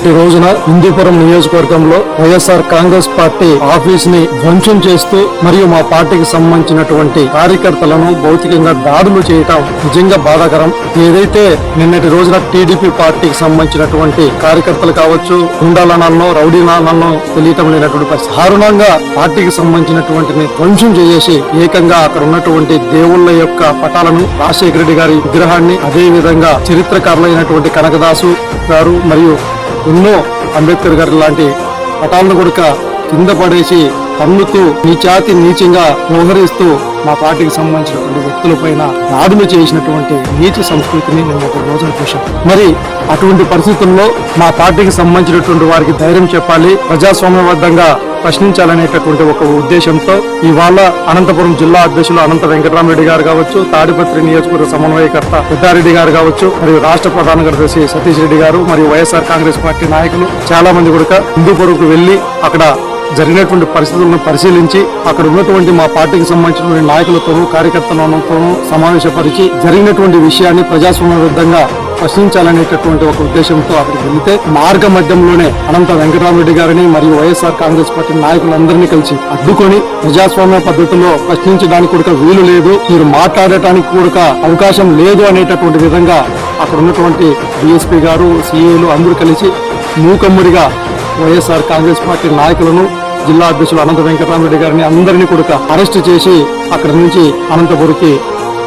ఈ రోజున హిందూపురం నియోజకవర్గంలో వైఎస్ఆర్ కాంగ్రెస్ పార్టీ ఆఫీస్ ని ధ్వంసం చేస్తూ మరియు మా పార్టీకి సంబంధించినటువంటి కార్యకర్తలను భౌతికంగా దాడులు చేయటం నిజంగా బాధాకరం. ఏదైతే నిన్నటి రోజున టీడీపీ పార్టీకి సంబంధించినటువంటి కార్యకర్తలు కావచ్చు, గుండాలనో రౌడీనాలనో తెలియటం లేనటువంటి పరిస్థితి. దారుణంగా పార్టీకి సంబంధించినటువంటి ధ్వంసం చేసి ఏకంగా అక్కడ ఉన్నటువంటి దేవుళ్ళ యొక్క పటాలను, రాజశేఖర రెడ్డి గారి విగ్రహాన్ని, అదే విధంగా చరిత్రకారులైనటువంటి కనకదాసు గారు మరియు ఎన్నో అంబేద్కర్ గారు లాంటి పటాలను కూడా కింద పడేసి తన్నుతూ నీచంగా వ్యవహరిస్తూ మా పార్టీకి సంబంధించినటువంటి వ్యక్తులపైన దాడులు చేసినటువంటి నీచ సంస్కృతిని మేము ఒక రోజున చూసాం. మరి అటువంటి పరిస్థితుల్లో మా పార్టీకి సంబంధించినటువంటి వారికి ధైర్యం చెప్పాలి, ప్రజాస్వామ్యబద్ధంగా ప్రశ్నించాలనేటటువంటి ఒక ఉద్దేశంతో ఇవాళ అనంతపురం జిల్లా అధ్యక్షులు అనంత వెంకటరామరెడ్డి గారు కావచ్చు, తాడిపత్రి నియోజకవర్గ సమన్వయకర్త పెద్దారెడ్డి గారు కావచ్చు, మరియు రాష్ట్ర ప్రధాన కార్యదర్శి సతీష్ రెడ్డి గారు మరియు వైఎస్ఆర్ కాంగ్రెస్ పార్టీ నాయకులు చాలా మంది కూడా హిందూపురంకు వెళ్లి అక్కడ జరిగినటువంటి పరిస్థితులను పరిశీలించి అక్కడ ఉన్నటువంటి మా పార్టీకి సంబంధించినటువంటి నాయకులతోనూ కార్యకర్తలతోనూ సమావేశపరిచి జరిగినటువంటి విషయాన్ని ప్రజాస్వామ్యబద్ధంగా ప్రశ్నించాలనేటటువంటి ఒక ఉద్దేశంతో అక్కడికి వెళితే మార్గ మధ్యంలోనే అనంత వెంకటరామరెడ్డి గారిని మరియు వైఎస్ఆర్ కాంగ్రెస్ పార్టీ నాయకులందరినీ కలిసి అడ్డుకొని ప్రజాస్వామ్య పద్ధతిలో ప్రశ్నించడానికి కూడా వీలు లేదు, మీరు మాట్లాడటానికి కూడా అవకాశం లేదు అనేటటువంటి విధంగా అక్కడ ఉన్నటువంటి డిఎస్పీ గారు, సిఐలు అందరూ కలిసి మూకమ్ముడిగా వైఎస్ఆర్ కాంగ్రెస్ పార్టీ నాయకులను, జిల్లా అధ్యక్షులు అనంత వెంకటరామరెడ్డి గారిని అందరినీ కూడా అరెస్ట్ చేసి అక్కడి నుంచి అనంతపురికి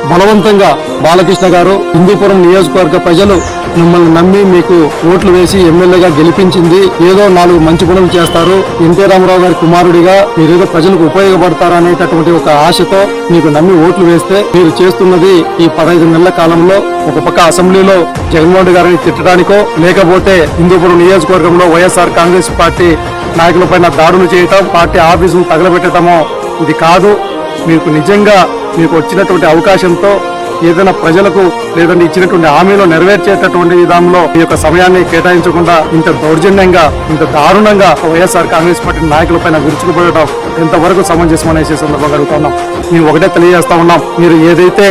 బలవంతంగా బాలకృష్ణ గారు, హిందూపురం నియోజకవర్గ ప్రజలు మిమ్మల్ని నమ్మి మీకు ఓట్లు వేసి ఎమ్మెల్యేగా గెలిపించింది, ఏదో 4 మంచి పనులు చేస్తారు, ఎన్టీ రామారావు గారి కుమారుడిగా మీరేదో ప్రజలకు ఉపయోగపడతారు అనేటటువంటి ఒక ఆశతో మీకు నమ్మి ఓట్లు వేస్తే మీరు చేస్తున్నది ఈ 15 నెలల కాలంలో ఒక పక్క అసెంబ్లీలో జగన్మోహన్ రెడ్డి గారిని తిట్టడానికో, లేకపోతే హిందూపురం నియోజకవర్గంలో వైఎస్ఆర్ కాంగ్రెస్ పార్టీ నాయకులపైన దాడులు చేయటం, పార్టీ ఆఫీసును తగలబెట్టడమో ఇది కాదు. మీకు నిజంగా మీకు వచ్చినటువంటి అవకాశంతో ఏదైనా ప్రజలకు లేదంటే ఇచ్చినటువంటి హామీలో నెరవేర్చేటటువంటి విధానంలో ఈ యొక్క సమయాన్ని కేటాయించకుండా ఇంత దౌర్జన్యంగా, ఇంత దారుణంగా వైఎస్ఆర్ కాంగ్రెస్ పార్టీ నాయకులపైన విరుచుకుపడటం ఎంతవరకు సమంజసం అనేసే సందర్భంగా అడుగుతున్నాం. మేము ఒకటే తెలియజేస్తా ఉన్నాం, మీరు ఏదైతే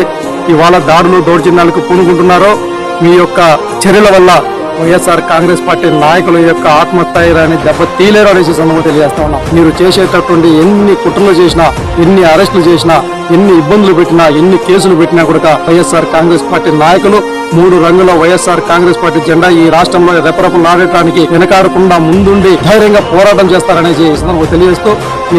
ఇవాళ దాడులు దౌర్జన్యాలకు పూనుకుంటున్నారో మీ యొక్క చర్యల వల్ల వైఎస్ఆర్ కాంగ్రెస్ పార్టీ నాయకుల యొక్క ఆత్మస్థైర్యాన్ని దెబ్బతీలేరు అనేసి సందర్భంగా తెలియజేస్తా ఉన్నాం. మీరు చేసేటటువంటి ఎన్ని కుట్రలు చేసినా, ఎన్ని అరెస్టులు చేసినా, ఎన్ని ఇబ్బందులు పెట్టినా, ఎన్ని కేసులు పెట్టినా కూడా వైఎస్ఆర్ కాంగ్రెస్ పార్టీ నాయకులు 3 రంగుల వైఎస్ఆర్ కాంగ్రెస్ పార్టీ జెండా ఈ రాష్ట్రంలో రెపరెపలాడటానికి వెనకాడకుండా ముందుండి ధైర్యంగా పోరాటం చేస్తారనేసి సందర్భంగా తెలియజేస్తూ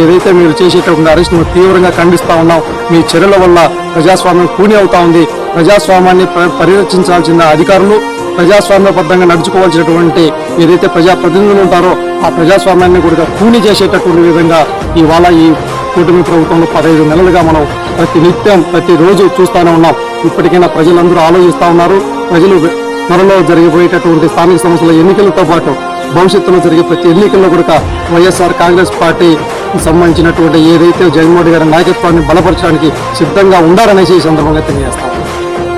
ఏదైతే మీరు చేసేటటువంటి అరెస్టును తీవ్రంగా ఖండిస్తా ఉన్నాం. మీ చర్యల వల్ల ప్రజాస్వామ్యం కూని అవుతా ఉంది. ప్రజాస్వామ్యాన్ని పరిరక్షించాల్సిన అధికారులు, ప్రజాస్వామ్యబద్ధంగా నడుచుకోవాల్సినటువంటి ఏదైతే ప్రజాప్రతినిధులు ఉంటారో ఆ ప్రజాస్వామ్యాన్ని కూడా కూని చేసేటటువంటి విధంగా ఇవాళ ఈ కూటమి ప్రభుత్వంలో 15 నెలలుగా మనం ప్రతిరోజు చూస్తూనే ఉన్నాం. ఇప్పటికైనా ప్రజలందరూ ఆలోచిస్తూ ఉన్నారు. ప్రజలు త్వరలో జరిగిపోయేటటువంటి స్థానిక సంస్థల ఎన్నికలతో పాటు భవిష్యత్తులో జరిగే ప్రతి ఎన్నికల్లో కూడా వైఎస్ఆర్ కాంగ్రెస్ పార్టీ సంబంధించినటువంటి ఏదైతే జగన్మోహన్ రెడ్డి గారి నాయకత్వాన్ని బలపరచడానికి సిద్ధంగా ఉండాలనేసి ఈ సందర్భంగా తెలియజేస్తాం.